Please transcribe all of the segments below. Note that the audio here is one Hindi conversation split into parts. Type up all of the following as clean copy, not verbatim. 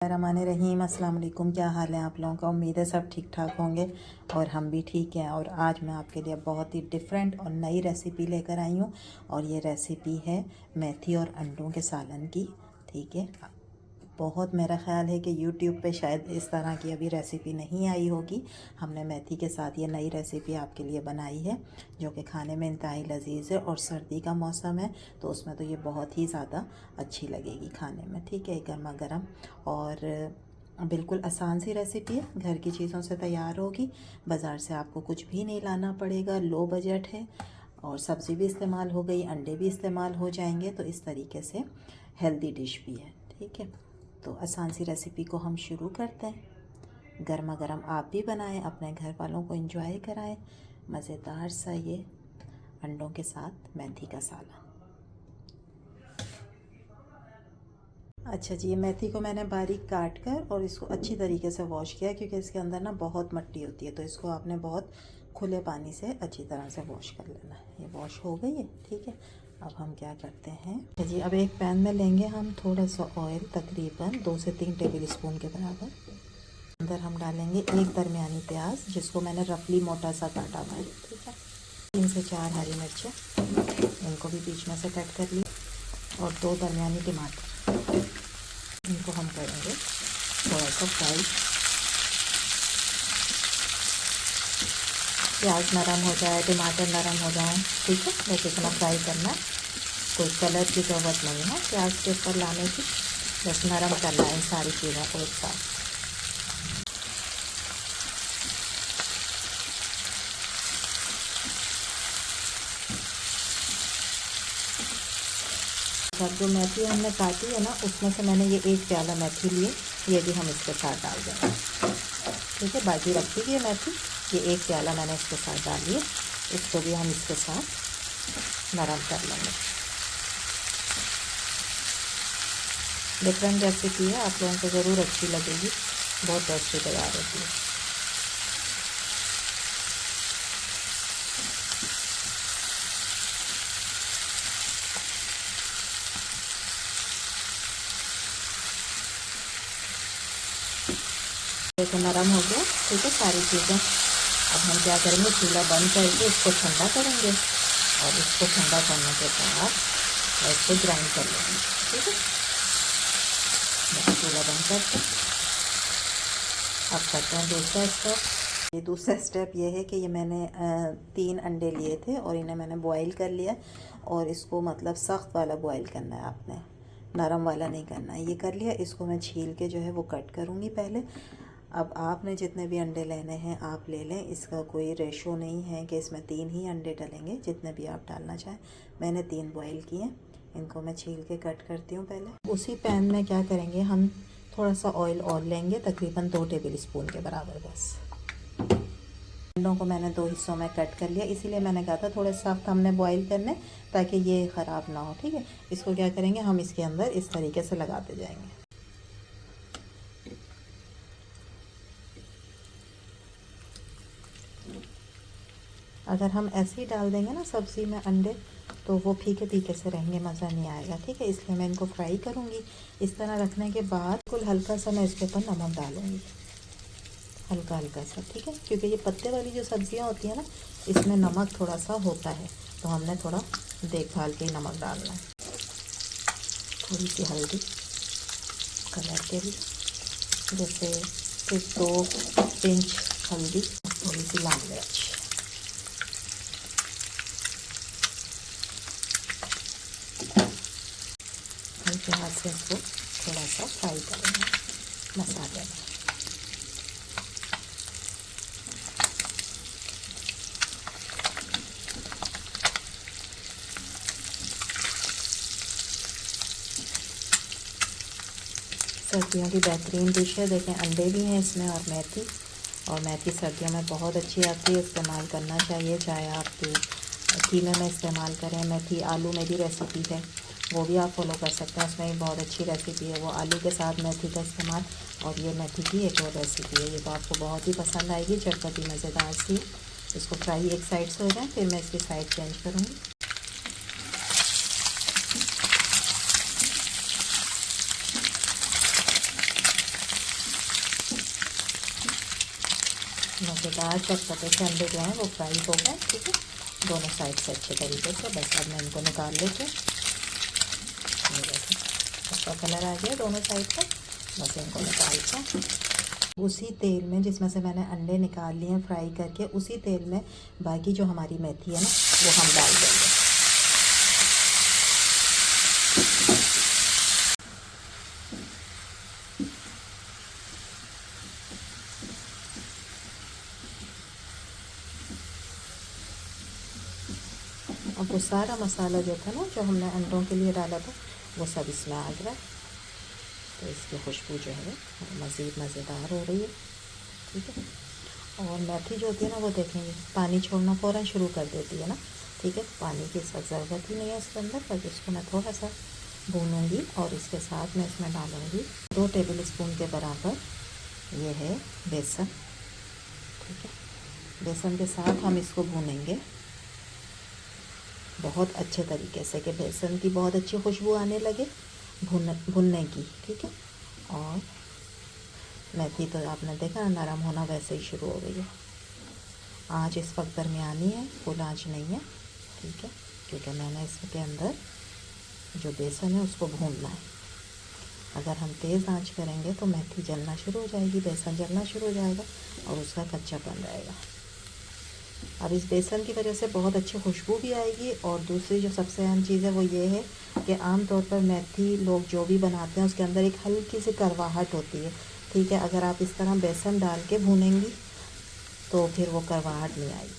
रहीम अस्सलाम वालेकुम। क्या हाल है आप लोगों का? उम्मीद है सब ठीक ठाक होंगे और हम भी ठीक हैं। और आज मैं आपके लिए बहुत ही डिफरेंट और नई रेसिपी लेकर आई हूँ और ये रेसिपी है मेथी और अंडों के सालन की। ठीक है, बहुत मेरा ख़्याल है कि YouTube पे शायद इस तरह की अभी रेसिपी नहीं आई होगी। हमने मेथी के साथ ये नई रेसिपी आपके लिए बनाई है जो कि खाने में इंतहाई लजीज़ है और सर्दी का मौसम है तो उसमें तो ये बहुत ही ज़्यादा अच्छी लगेगी खाने में। ठीक है, गर्मा गर्म और बिल्कुल आसान सी रेसिपी है, घर की चीज़ों से तैयार होगी। बाज़ार से आपको कुछ भी नहीं लाना पड़ेगा, लो बजट है और सब्ज़ी भी इस्तेमाल हो गई, अंडे भी इस्तेमाल हो जाएंगे, तो इस तरीके से हेल्दी डिश भी है। ठीक है, तो आसान सी रेसिपी को हम शुरू करते हैं। गर्मा गर्म आप भी बनाएं, अपने घर वालों को एंजॉय कराएं। मज़ेदार सा ये अंडों के साथ मेथी का सालन। अच्छा जी, ये मेथी को मैंने बारीक काट कर और इसको अच्छी तरीके से वॉश किया क्योंकि इसके अंदर ना बहुत मिट्टी होती है, तो इसको आपने बहुत खुले पानी से अच्छी तरह से वॉश कर लेना है। ये वॉश हो गई है। ठीक है, अब हम क्या करते हैं जी, अब एक पैन में लेंगे हम थोड़ा सा ऑयल, तकरीबन 2 से 3 टेबल स्पून के बराबर। अंदर हम डालेंगे एक दरमियानी प्याज जिसको मैंने रफली मोटा सा काटा हुआ है। ठीक है, 3 से 4 हरी मिर्चें, इनको भी बीच में से कट कर ली और 2 दरमियानी टमाटर, इनको हम करेंगे थोड़ा सा फ्राई। प्याज नरम हो जाए, टमाटर नरम हो जाए, ठीक है, बस इतना फ्राई करना है। कोई कलर की ज़रूरत नहीं है प्याज के ऊपर लाने की, बस नरम करना है इन सारी चीज़ों को एक साथ। अब जो मेथी हमने काटी है ना, उसमें से मैंने ये 1 प्याला मेथी लिए, ये भी हम इसके साथ डाल देंगे। ठीक है, बाकी रखी हुई है मेथी, ये 1 प्याला मैंने इसके साथ डाली है, इसको भी हम इसके साथ नरम कर लेंगे। डिफरेंट रेसिपी है, आप लोगों को ज़रूर अच्छी लगेगी, बहुत टेस्टी तैयार होती है। तो नरम हो गया। ठीक है, सारी चीज़ें अब हम क्या करेंगे, चूल्हा बंद करके इसको ठंडा करेंगे और इसको ठंडा करने के बाद इसको ग्राइंड कर लेंगे। ठीक है, चूल्हा बंद करके अब करते हैं दूसरा स्टेप। ये दूसरा स्टेप ये है कि ये मैंने 3 अंडे लिए थे और इन्हें मैंने बॉईल कर लिया और इसको मतलब सख्त वाला बॉईल करना है आपने, नरम वाला नहीं करना है। ये कर लिया, इसको मैं छील के जो है वो कट करूँगी पहले। अब आपने जितने भी अंडे लेने हैं आप ले लें, इसका कोई रेशो नहीं है कि इसमें 3 ही अंडे डलेंगे, जितने भी आप डालना चाहें। मैंने 3 बॉईल किए, इनको मैं छील के कट करती हूँ पहले। उसी पैन में क्या करेंगे, हम थोड़ा सा ऑयल और लेंगे, तकरीबन 2 टेबल स्पून के बराबर। बस अंडों को मैंने 2 हिस्सों में कट कर लिया, इसीलिए मैंने कहा था थोड़े सख्त हमने बॉईल करने ताकि ये ख़राब ना हो। ठीक है, इसको क्या करेंगे, हम इसके अंदर इस तरीके से लगाते जाएंगे। अगर हम ऐसे ही डाल देंगे ना सब्ज़ी में अंडे, तो वो फीके फीके से रहेंगे, मज़ा नहीं आएगा। ठीक है, इसलिए मैं इनको फ्राई करूँगी। इस तरह रखने के बाद कुल हल्का सा मैं इसके ऊपर नमक डालूँगी, हल्का हल्का सा। ठीक है, क्योंकि ये पत्ते वाली जो सब्ज़ियाँ होती हैं ना, इसमें नमक थोड़ा सा होता है, तो हमने थोड़ा देखभाल के नमक डालना है। थोड़ी सी हल्दी कलर के लिए, जैसे फिर 2 पिंच हल्दी, थोड़ी सी लाल मिर्च। हल्के हाथ से इसको थोड़ा सा फ्राई करेंगे मसाले में। सर्दियों की बेहतरीन डिश है। देखें, अंडे भी हैं इसमें और मेथी सर्दियों में बहुत अच्छी आती है, इस्तेमाल करना चाहिए। चाहे आप कीमे में इस्तेमाल करें, मेथी आलू में भी रेसिपी है, वो भी आप फॉलो कर सकते हैं, उसमें भी बहुत अच्छी रेसिपी है वो, आलू के साथ मेथी का इस्तेमाल। और ये मेथी की एक और रेसिपी है, ये तो आपको बहुत ही पसंद आएगी, चटपटी मज़ेदार सी। इसको फ्राई एक साइड से हो जाए, फिर मैं इसकी साइड चेंज करूँगी। मज़ेदार चटपटे से अंडे जो हैं वो फ्राई हो गए, ठीक है, दोनों साइड से अच्छे तरीके से। बस अब मैं इनको निकाल लेती हूँ। ये देखो अच्छा कलर आ गया दोनों साइड पर। बस इनको निकालते हैं उसी तेल में जिसमें से मैंने अंडे निकाल लिए हैं फ्राई करके, उसी तेल में बाकी जो हमारी मेथी है ना वो हम डाल देंगे। अब वो सारा मसाला जो था ना जो हमने अंडों के लिए डाला था वो सब इसमें आ गया, तो इसकी खुशबू जो है मज़ीद मज़ेदार हो रही है, ठीक है। और मेथी जो होती है ना वो देखेंगे पानी छोड़ना फ़ौरन शुरू कर देती है ना, ठीक है। पानी की इस वक्त ज़रूरत ही नहीं है इसके अंदर, पर इसको मैं थोड़ा सा भूनूंगी और इसके साथ मैं इसमें डालूँगी 2 टेबल स्पून के बराबर ये है बेसन, ठीक है। बेसन के साथ हम इसको भूनेंगे बहुत अच्छे तरीके से कि बेसन की बहुत अच्छी खुशबू आने लगे भुनने की, ठीक है। और मेथी तो आपने देखा ना नरम होना वैसे ही शुरू हो गई है। आँच इस वक्त दरमियानी है, फुल आँच नहीं है, ठीक है, क्योंकि मैंने इसके अंदर जो बेसन है उसको भूनना है। अगर हम तेज़ आँच करेंगे तो मेथी जलना शुरू हो जाएगी, बेसन जलना शुरू हो जाएगा और उसका कच्चापन रहेगा। अब इस बेसन की वजह से बहुत अच्छी खुशबू भी आएगी। और दूसरी जो सबसे अहम चीज़ है वो ये है कि आम तौर पर मेथी लोग जो भी बनाते हैं उसके अंदर एक हल्की सी कड़वाहट होती है, ठीक है। अगर आप इस तरह बेसन डाल के भूनेंगी तो फिर वो कड़वाहट नहीं आएगी।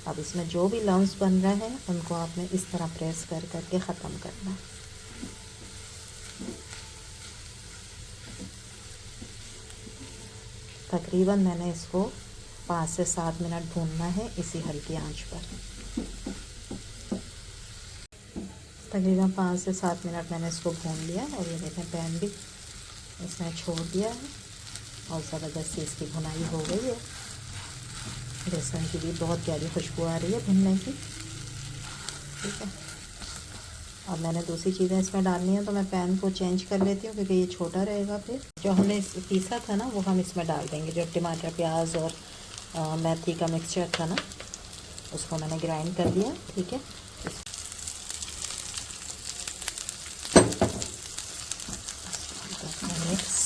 अब इसमें जो भी लम्स बन रहे हैं उनको आपने इस तरह प्रेस कर करके ख़त्म करना है। तकरीबन मैंने इसको 5 से 7 मिनट भूनना है इसी हल्की आंच पर। तकरीबन 5 से 7 मिनट मैंने इसको भून लिया और ये देखें पैन भी इसमें छोड़ दिया है और ज़बरदस्ती इसकी भुनाई हो गई है। बेसन की भी बहुत प्यारी खुशबू आ रही है भुनने की, ठीक है। और मैंने दूसरी चीज़ें इसमें डालनी है तो मैं पैन को चेंज कर लेती हूँ क्योंकि ये छोटा रहेगा। फिर जो हमने पीसा था ना वो हम इसमें डाल देंगे, जो टमाटर प्याज और मेथी का मिक्सचर था ना उसको मैंने ग्राइंड कर लिया, ठीक है। मिक्स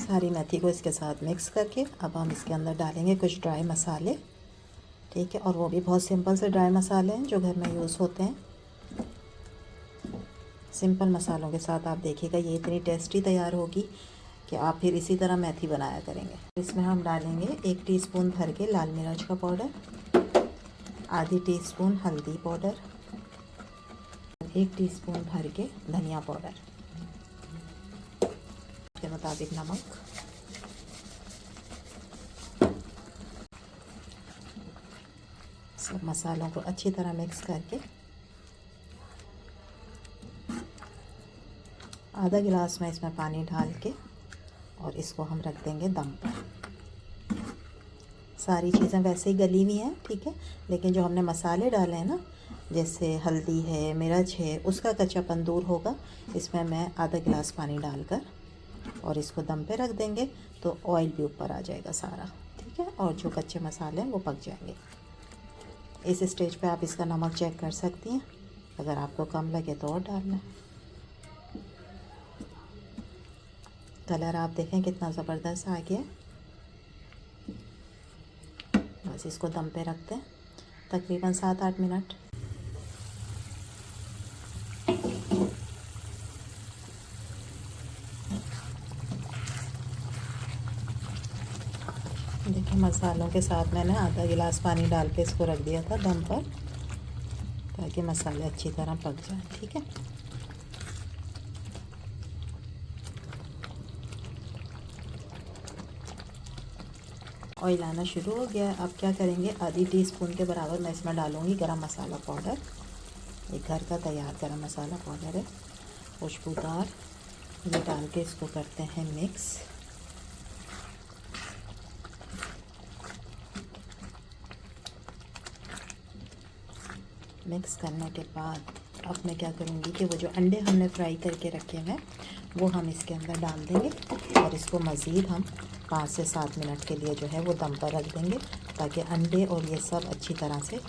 सारी मेथी को इसके साथ मिक्स करके अब हम इसके अंदर डालेंगे कुछ ड्राई मसाले, ठीक है। और वो भी बहुत सिंपल से ड्राई मसाले हैं जो घर में यूज़ होते हैं। सिंपल मसालों के साथ आप देखिएगा ये इतनी टेस्टी तैयार होगी कि आप फिर इसी तरह मेथी बनाया करेंगे। इसमें हम डालेंगे 1 टीस्पून भर के लाल मिर्च का पाउडर, आधी टीस्पून हल्दी पाउडर, 1 टीस्पून भर के धनिया पाउडर, के मुताबिक नमक, सब मसालों को अच्छी तरह मिक्स करके आधा गिलास में इसमें पानी डाल के और इसको हम रख देंगे दम पर। सारी चीज़ें वैसे ही गली हुई हैं, ठीक है, लेकिन जो हमने मसाले डाले हैं ना जैसे हल्दी है मिर्च है उसका कच्चापन दूर होगा। इसमें मैं आधा गिलास पानी डालकर और इसको दम पे रख देंगे तो ऑयल भी ऊपर आ जाएगा सारा, ठीक है, और जो कच्चे मसाले हैं वो पक जाएंगे। इस स्टेज पे आप इसका नमक चेक कर सकती हैं, अगर आपको कम लगे तो और डालना। कलर आप देखें कितना ज़बरदस्त आ गया। बस इसको दम पे रखते हैं तकरीबन 7-8 मिनट। देखिए मसालों के साथ मैंने आधा गिलास पानी डाल के इसको रख दिया था दम पर ताकि मसाले अच्छी तरह पक जाएं, ठीक है। ऑयल आना शुरू हो गया। अब क्या करेंगे आधी टीस्पून के बराबर मैं इसमें डालूँगी गरम मसाला पाउडर। ये घर का तैयार गरम मसाला पाउडर है, खुशबूदार ये डाल के इसको करते हैं मिक्स। मिक्स करने के बाद अब मैं क्या करूँगी कि वो जो अंडे हमने फ्राई करके रखे हैं वो हम इसके अंदर डाल देंगे और इसको मज़ीद हम 5 से 7 मिनट के लिए जो है वो दम पर रख देंगे, ताकि अंडे और ये सब अच्छी तरह से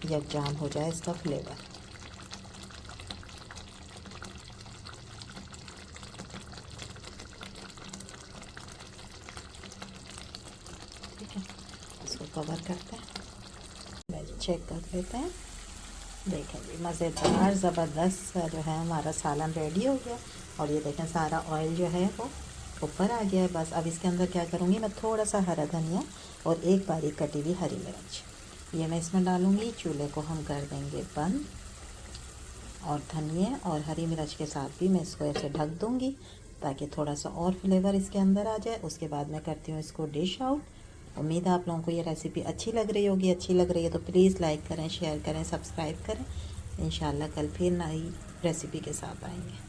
यकजान हो जाए इसका फ्लेवर। ठीक है, इसको कवर करते हैं, चेक कर लेते हैं। देखें जी, मज़ेदार ज़बरदस्त जो है हमारा सालन रेडी हो गया। और ये देखें सारा ऑयल जो है वो ऊपर आ गया है। बस अब इसके अंदर क्या करूँगी, मैं थोड़ा सा हरा धनिया और एक बारीक कटी हुई हरी मिर्च ये मैं इसमें डालूँगी। चूल्हे को हम कर देंगे बंद और धनिया और हरी मिर्च के साथ भी मैं इसको ऐसे ढक दूँगी ताकि थोड़ा सा और फ्लेवर इसके अंदर आ जाए। उसके बाद मैं करती हूँ इसको डिश आउट। उम्मीद है आप लोगों को ये रेसिपी अच्छी लग रही होगी। अच्छी लग रही है तो प्लीज़ लाइक करें, शेयर करें, सब्सक्राइब करें। इंशाल्लाह कल फिर नई रेसिपी के साथ आएंगे।